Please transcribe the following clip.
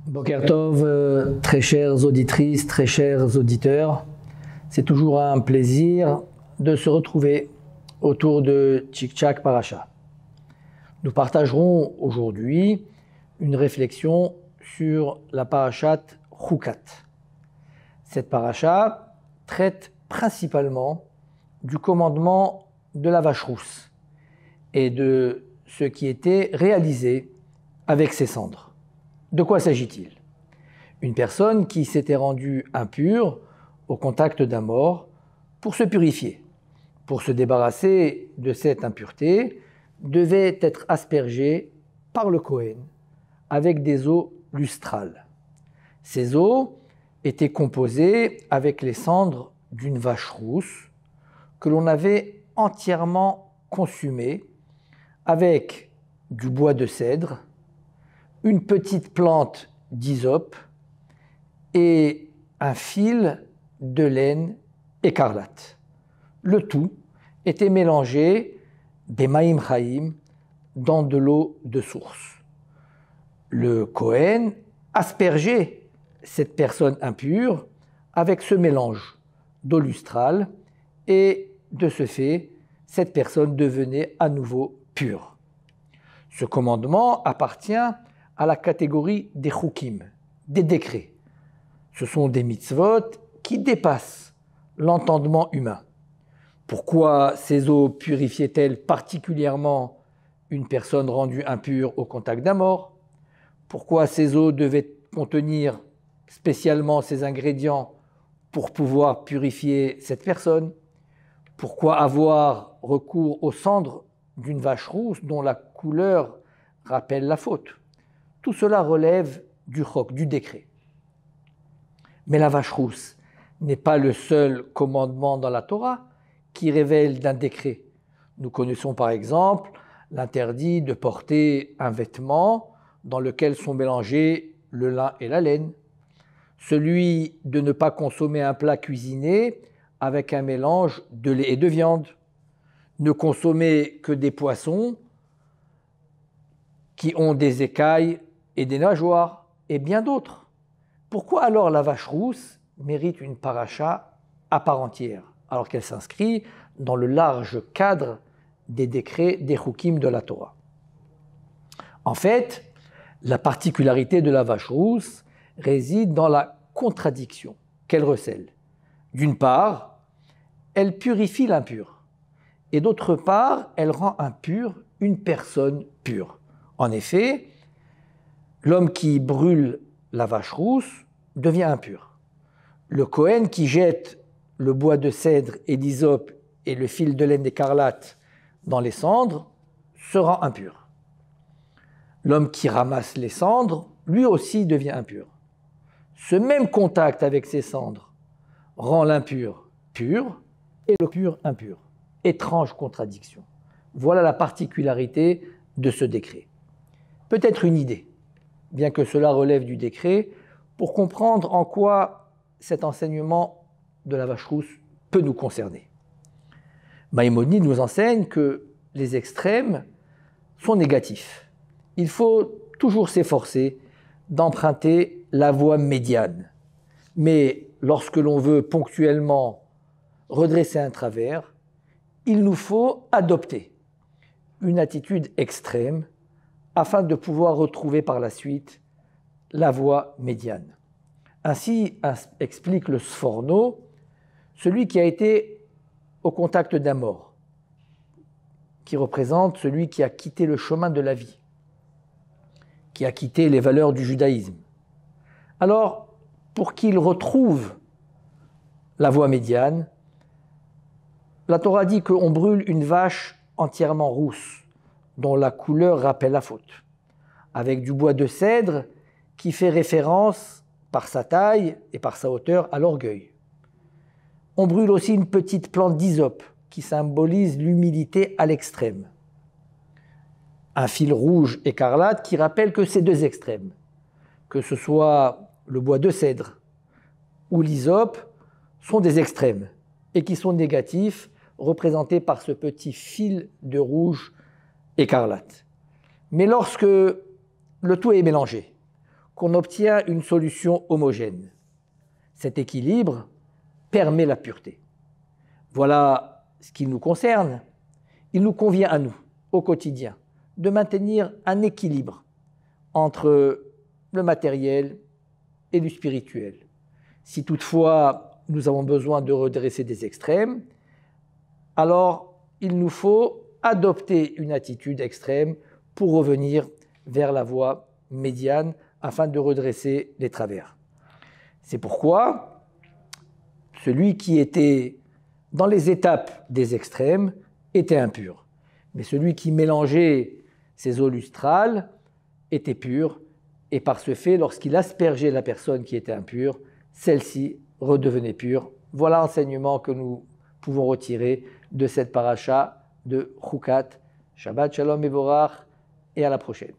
Boker Tov, très chères auditrices, très chers auditeurs, c'est toujours un plaisir de se retrouver autour de Tchik-Tchak Parasha. Nous partagerons aujourd'hui une réflexion sur la parashat Chukat. Cette parasha traite principalement du commandement de la vache rousse et de ce qui était réalisé avec ses cendres. De quoi s'agit-il? Une personne qui s'était rendue impure au contact d'un mort pour se purifier, pour se débarrasser de cette impureté, devait être aspergée par le Kohen avec des eaux lustrales. Ces eaux étaient composées avec les cendres d'une vache rousse que l'on avait entièrement consumée avec du bois de cèdre, une petite plante d'hysope et un fil de laine écarlate. Le tout était mélangé b'maim chaim dans de l'eau de source. Le Kohen aspergeait cette personne impure avec ce mélange d'eau lustrale et de ce fait, cette personne devenait à nouveau pure. Ce commandement appartient à la catégorie des chukim, des décrets. Ce sont des mitzvot qui dépassent l'entendement humain. Pourquoi ces eaux purifiaient-elles particulièrement une personne rendue impure au contact d'un mort? Pourquoi ces eaux devaient contenir spécialement ces ingrédients pour pouvoir purifier cette personne? Pourquoi avoir recours aux cendres d'une vache rousse dont la couleur rappelle la faute? Tout cela relève du chok, du décret. Mais la vache rousse n'est pas le seul commandement dans la Torah qui révèle d'un décret. Nous connaissons par exemple l'interdit de porter un vêtement dans lequel sont mélangés le lin et la laine, celui de ne pas consommer un plat cuisiné avec un mélange de lait et de viande, ne consommer que des poissons qui ont des écailles et des nageoires, et bien d'autres. Pourquoi alors la vache rousse mérite une paracha à part entière, alors qu'elle s'inscrit dans le large cadre des décrets des chukim de la Torah? En fait, la particularité de la vache rousse réside dans la contradiction qu'elle recèle. D'une part, elle purifie l'impur, et d'autre part, elle rend impure une personne pure. En effet, l'homme qui brûle la vache rousse devient impur. Le Kohen qui jette le bois de cèdre et d'hysope et le fil de laine écarlate dans les cendres se rend impur. L'homme qui ramasse les cendres, lui aussi devient impur. Ce même contact avec ces cendres rend l'impur pur et le pur impur. Étrange contradiction. Voilà la particularité de ce décret. Peut-être une idée, bien que cela relève du décret, pour comprendre en quoi cet enseignement de la vache rousse peut nous concerner. Maïmonide nous enseigne que les extrêmes sont négatifs. Il faut toujours s'efforcer d'emprunter la voie médiane. Mais lorsque l'on veut ponctuellement redresser un travers, il nous faut adopter une attitude extrême afin de pouvoir retrouver par la suite la voie médiane. Ainsi explique le Sforno, celui qui a été au contact d'un mort, qui représente celui qui a quitté le chemin de la vie, qui a quitté les valeurs du judaïsme. Alors, pour qu'il retrouve la voie médiane, la Torah dit qu'on brûle une vache entièrement rousse, dont la couleur rappelle la faute, avec du bois de cèdre qui fait référence par sa taille et par sa hauteur à l'orgueil. On brûle aussi une petite plante d'hysope qui symbolise l'humilité à l'extrême. Un fil rouge écarlate qui rappelle que ces deux extrêmes, que ce soit le bois de cèdre ou l'hysope, sont des extrêmes et qui sont négatifs, représentés par ce petit fil de rouge écarlate. Mais lorsque le tout est mélangé, qu'on obtient une solution homogène, cet équilibre permet la pureté. Voilà ce qui nous concerne. Il nous convient à nous, au quotidien, de maintenir un équilibre entre le matériel et du spirituel. Si toutefois nous avons besoin de redresser des extrêmes, alors il nous faut adopter une attitude extrême pour revenir vers la voie médiane afin de redresser les travers. C'est pourquoi celui qui était dans les étapes des extrêmes était impur. Mais celui qui mélangeait ces eaux lustrales était pur, et par ce fait, lorsqu'il aspergeait la personne qui était impure, celle-ci redevenait pure. Voilà l'enseignement que nous pouvons retirer de cette paracha de Chukat. Shabbat Shalom Mevorach, et à la prochaine.